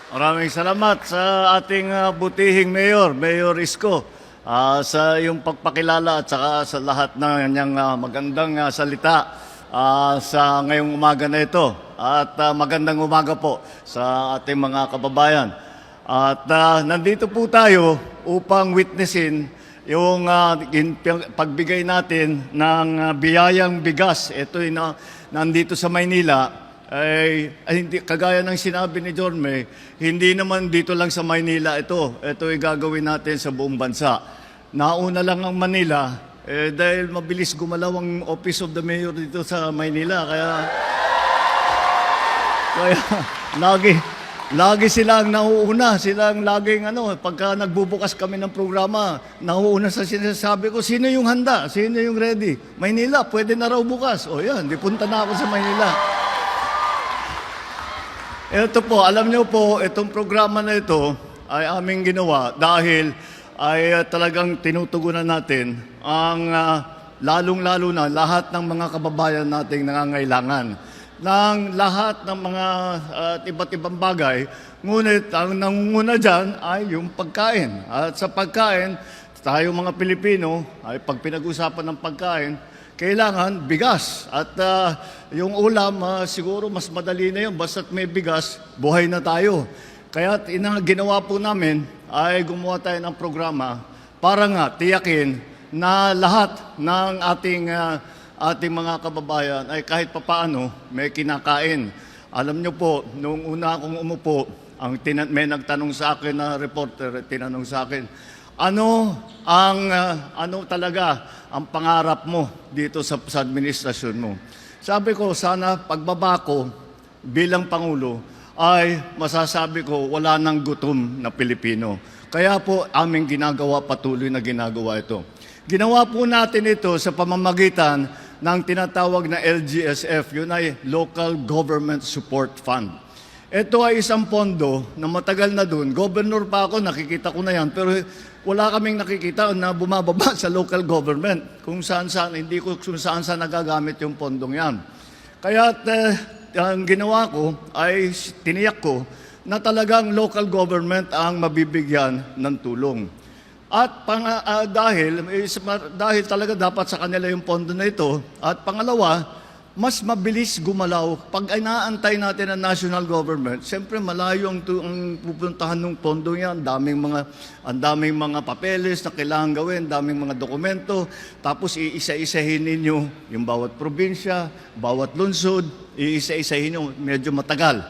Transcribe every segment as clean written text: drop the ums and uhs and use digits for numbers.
Maraming salamat sa ating butihing Mayor, Mayor Isko, sa iyong pagpakilala at saka sa lahat ng kanyang magandang salita sa ngayong umaga na ito. At magandang umaga po sa ating mga kababayan. At nandito po tayo upang witnessin yung pagbigay natin ng biyayang bigas. Ito nandito sa Maynila. Hindi, kagaya ng sinabi ni John May, hindi naman dito lang sa Maynila ito. Ito ay gagawin natin sa buong bansa. Nauna lang ang Manila dahil mabilis gumalaw ang Office of the Mayor dito sa Maynila. Kaya lagi silang nauuna. Silang laging pagka nagbubukas kami ng programa, nauuna sa sinasabi ko, sino yung handa? Sino yung ready? Maynila, pwede na raw bukas. O yan, di punta na ako sa Maynila. Ito po, alam niyo po, itong programa na ito ay aming ginawa dahil ay talagang tinutugunan natin ang lalong-lalo na lahat ng mga kababayan nating nangangailangan ng lahat ng mga iba't ibang bagay. Ngunit ang nangunguna dyan ay yung pagkain. At sa pagkain, tayo mga Pilipino, ay pag pinag-usapan ng pagkain, kailangan bigas. At yung ulam, siguro mas madali na yun. Basta't may bigas, buhay na tayo. Kaya ginawa po namin ay gumawa tayo ng programa para nga tiyakin na lahat ng ating mga kababayan ay kahit papaano may kinakain. Alam nyo po, noong una akong umupo, may nagtanong sa akin na reporter, tinanong sa akin, ano talaga ang pangarap mo dito sa administrasyon mo? Sabi ko, sana pagbaba ko bilang Pangulo ay masasabi ko wala nang gutom na Pilipino. Kaya po aming patuloy na ginagawa ito. Ginawa po natin ito sa pamamagitan ng tinatawag na LGSF, yun ay Local Government Support Fund. Ito ay isang pondo na matagal na doon. Governor pa ako, nakikita ko na yan, pero wala kaming nakikita na bumababa sa local government. Kung saan-saan, hindi ko kung saan-saan nagagamit yung pondong yan. Kaya ang ginawa ko ay tiniyak ko na talagang local government ang mabibigyan ng tulong. At dahil talaga dapat sa kanila yung pondo na ito. At pangalawa, mas mabilis gumalaw. Pag inaantay natin ang national government, siyempre malayo ang pupuntahan ng pondo yan. Ang daming mga papeles na kailangan gawin, daming mga dokumento. Tapos iisa-isahin ninyo yung bawat probinsya, bawat lungsod, iisa-isahin nyo, medyo matagal.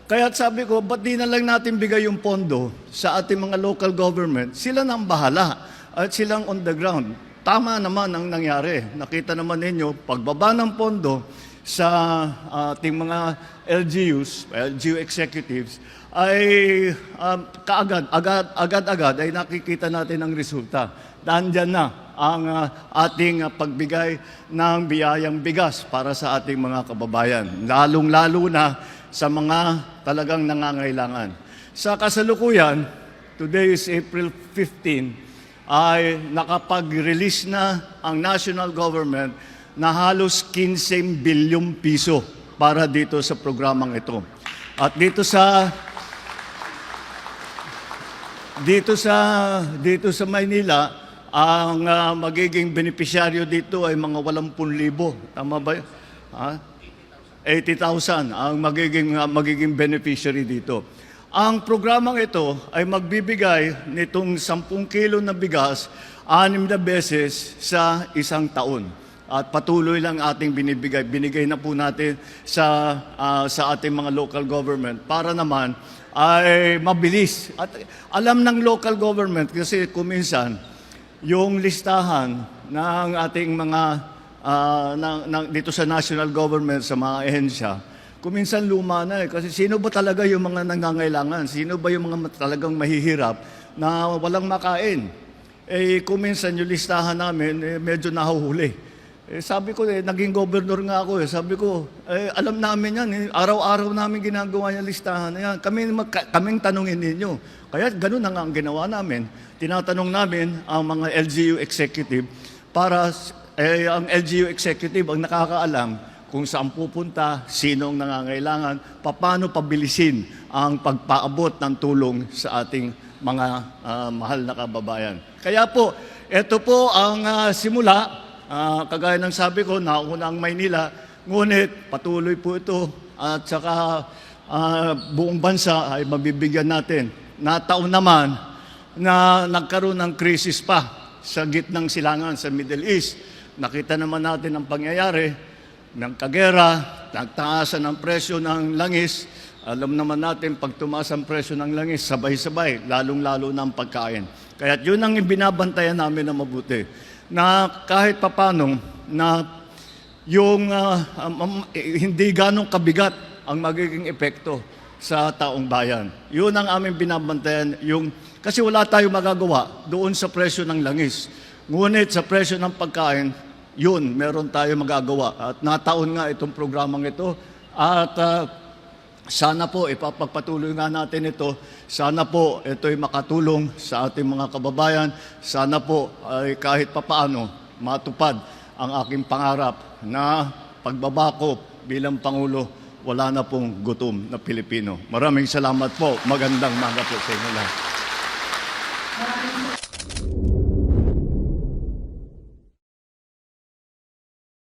Kaya sabi ko, ba't di na lang natin bigay yung pondo sa ating mga local government? Sila na ang bahala at silang on the ground. Tama naman ang nangyari. Nakita naman ninyo, pagbaba ng pondo sa ating mga LGU executives, ay agad-agad ay nakikita natin ang resulta. Nandyan na ang ating pagbigay ng biyayang bigas para sa ating mga kababayan. Lalong-lalo na sa mga talagang nangangailangan. Sa kasalukuyan, today is April 15, ay nakapag-release na ang national government na halos 15 bilyong piso para dito sa programang ito. At dito sa Maynila, ang magiging benepisyaryo dito ay mga 80,000. Tama ba? 80,000 ang magiging beneficiary dito. Ang programang ito ay magbibigay nitong 10 kilo na bigas 6 na beses sa isang taon. At patuloy lang ating binibigay. Binigay na po natin sa ating mga local government para naman ay mabilis. At alam ng local government kasi kuminsan yung listahan ng ating mga dito sa national government, sa mga ahensya, kuminsan luma na kasi sino ba talaga yung mga nangangailangan? Sino ba yung mga talagang mahihirap na walang makain? Kuminsan yung listahan namin, medyo nahuhuli. Sabi ko, naging gobernador nga ako. Sabi ko, alam namin yan. Araw-araw namin ginagawa yung listahan na yan. Kaming tanungin ninyo. Kaya ganun na nga ang ginawa namin. Tinatanong namin ang mga LGU executive para ang LGU executive ang nakakaalam kung saan pupunta, sino ang nangangailangan, paano pabilisin ang pagpaabot ng tulong sa ating mga mahal na kababayan. Kaya po, ito po ang simula. Kagaya ng sabi ko, nauna ang Maynila, ngunit patuloy po ito at saka buong bansa ay mabibigyan natin. Nataon naman na nagkaroon ng krisis pa sa gitnang silangan sa Middle East. Nakita naman natin ang pangyayari ng kagera, nagtaasan ang presyo ng langis. Alam naman natin, pag tumaas ang presyo ng langis, sabay-sabay, lalong-lalo na ang pagkain. Kaya yun ang binabantayan namin na mabuti. Na kahit papano na yung hindi ganong kabigat ang magiging epekto sa taong bayan. Yun ang aming binabantayan. Kasi wala tayong magagawa doon sa presyo ng langis. Ngunit sa presyo ng pagkain, yun, meron tayong magagawa. At nataon nga itong programang ito. At sana po, ipapagpatuloy nga natin ito. Sana po, ito'y makatulong sa ating mga kababayan. Sana po, ay kahit papaano, matupad ang aking pangarap na pagbabako bilang Pangulo, wala na pong gutom na Pilipino. Maraming salamat po. Magandang umaga po sa inyo lahat.